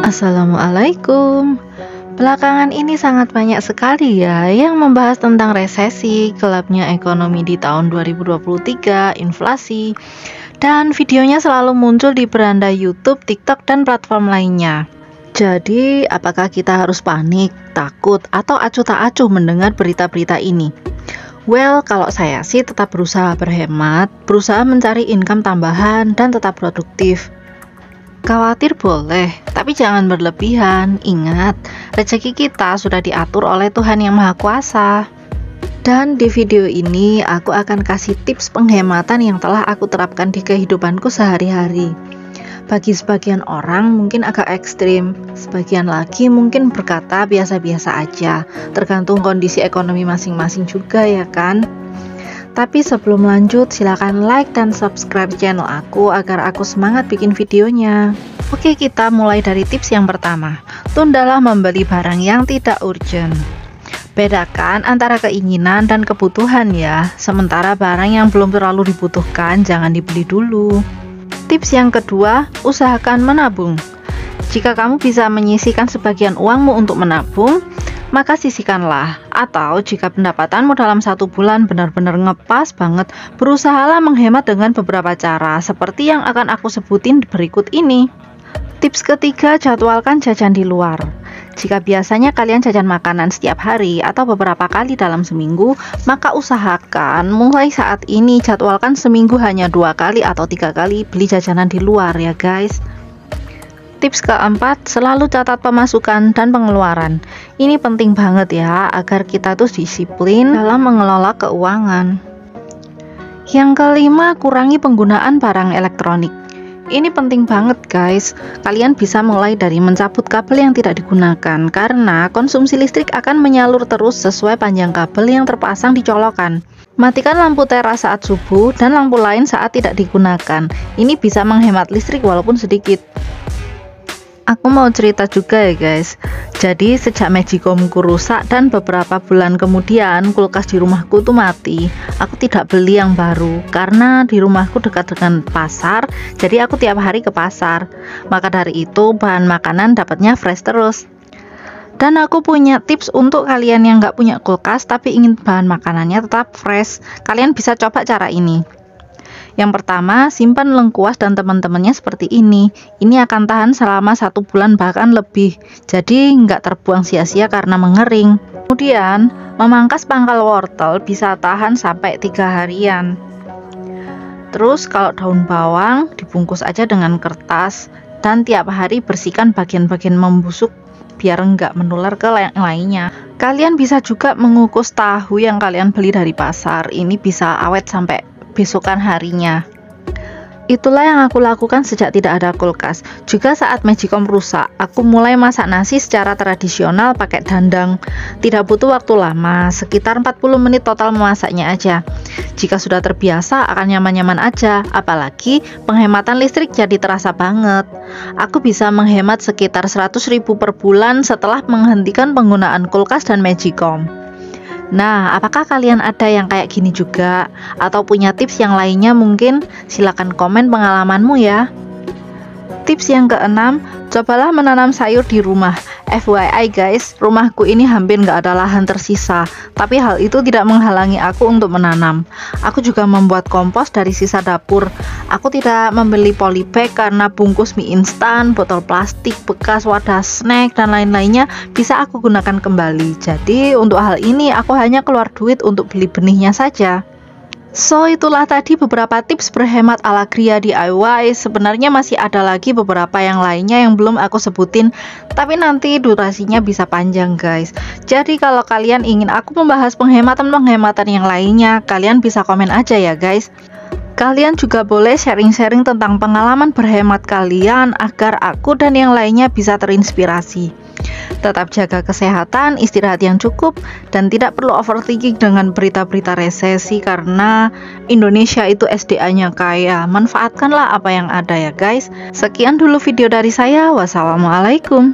Assalamualaikum. Belakangan ini sangat banyak sekali ya yang membahas tentang resesi, gelapnya ekonomi di tahun 2023, inflasi, dan videonya selalu muncul di beranda YouTube, TikTok, dan platform lainnya. Jadi, apakah kita harus panik, takut, atau acuh tak acuh mendengar berita-berita ini? Well, kalau saya sih tetap berusaha berhemat, berusaha mencari income tambahan, dan tetap produktif. Khawatir boleh, tapi jangan berlebihan. Ingat, rezeki kita sudah diatur oleh Tuhan Yang Maha Kuasa. Dan di video ini, aku akan kasih tips penghematan yang telah aku terapkan di kehidupanku sehari-hari. Bagi sebagian orang mungkin agak ekstrim, sebagian lagi mungkin berkata biasa-biasa aja, tergantung kondisi ekonomi masing-masing juga ya kan? Tapi sebelum lanjut, silakan like dan subscribe channel aku agar aku semangat bikin videonya. Oke, kita mulai dari tips yang pertama. Tundalah membeli barang yang tidak urgent. Bedakan antara keinginan dan kebutuhan ya. Sementara barang yang belum terlalu dibutuhkan jangan dibeli dulu. Tips yang kedua, usahakan menabung. Jika kamu bisa menyisihkan sebagian uangmu untuk menabung, maka sisihkanlah. Atau jika pendapatanmu dalam 1 bulan benar-benar ngepas banget, berusahalah menghemat dengan beberapa cara seperti yang akan aku sebutin berikut ini. Tips ketiga, jadwalkan jajan di luar. Jika biasanya kalian jajan makanan setiap hari atau beberapa kali dalam seminggu, maka usahakan mulai saat ini jadwalkan seminggu hanya 2 kali atau 3 kali beli jajanan di luar ya guys. Tips keempat, selalu catat pemasukan dan pengeluaran. Ini penting banget ya, agar kita tuh disiplin dalam mengelola keuangan. Yang kelima, kurangi penggunaan barang elektronik. Ini penting banget guys. Kalian bisa mulai dari mencabut kabel yang tidak digunakan, karena konsumsi listrik akan menyalur terus sesuai panjang kabel yang terpasang di colokan. Matikan lampu teras saat subuh dan lampu lain saat tidak digunakan. Ini bisa menghemat listrik walaupun sedikit. Aku mau cerita juga ya guys. Jadi sejak Magicomku rusak dan beberapa bulan kemudian kulkas di rumahku tuh mati, aku tidak beli yang baru karena di rumahku dekat dengan pasar. Jadi aku tiap hari ke pasar. Maka dari itu bahan makanan dapatnya fresh terus. Dan aku punya tips untuk kalian yang nggak punya kulkas tapi ingin bahan makanannya tetap fresh. Kalian bisa coba cara ini. Yang pertama, simpan lengkuas dan teman-temannya seperti ini. Ini akan tahan selama 1 bulan bahkan lebih. Jadi nggak terbuang sia-sia karena mengering. Kemudian, memangkas pangkal wortel bisa tahan sampai 3 harian. Terus kalau daun bawang dibungkus aja dengan kertas dan tiap hari bersihkan bagian-bagian membusuk biar nggak menular ke yang lainnya. Kalian bisa juga mengukus tahu yang kalian beli dari pasar. Ini bisa awet sampai besokan harinya. Itulah yang aku lakukan sejak tidak ada kulkas. Juga saat Magicom rusak, aku mulai masak nasi secara tradisional pakai dandang. Tidak butuh waktu lama, sekitar 40 menit total memasaknya aja. Jika sudah terbiasa akan nyaman-nyaman aja, apalagi penghematan listrik jadi terasa banget. Aku bisa menghemat sekitar 100.000 per bulan setelah menghentikan penggunaan kulkas dan Magicom. Nah, apakah kalian ada yang kayak gini juga? Atau punya tips yang lainnya mungkin? Silakan komen pengalamanmu ya. Tips yang keenam, cobalah menanam sayur di rumah. FYI guys, rumahku ini hampir nggak ada lahan tersisa. Tapi hal itu tidak menghalangi aku untuk menanam. Aku juga membuat kompos dari sisa dapur. Aku tidak membeli polybag karena bungkus mie instan, botol plastik, bekas wadah snack, dan lain-lainnya bisa aku gunakan kembali. Jadi untuk hal ini aku hanya keluar duit untuk beli benihnya saja. So, itulah tadi beberapa tips berhemat ala Gria DIY. Sebenarnya masih ada lagi beberapa yang lainnya yang belum aku sebutin, tapi nanti durasinya bisa panjang guys. Jadi kalau kalian ingin aku membahas penghematan-penghematan yang lainnya, kalian bisa komen aja ya guys. Kalian juga boleh sharing-sharing tentang pengalaman berhemat kalian agar aku dan yang lainnya bisa terinspirasi. Tetap jaga kesehatan, istirahat yang cukup, dan tidak perlu overthinking dengan berita-berita resesi karena Indonesia itu SDA-nya kaya. Manfaatkanlah apa yang ada ya guys. Sekian dulu video dari saya. Wassalamualaikum.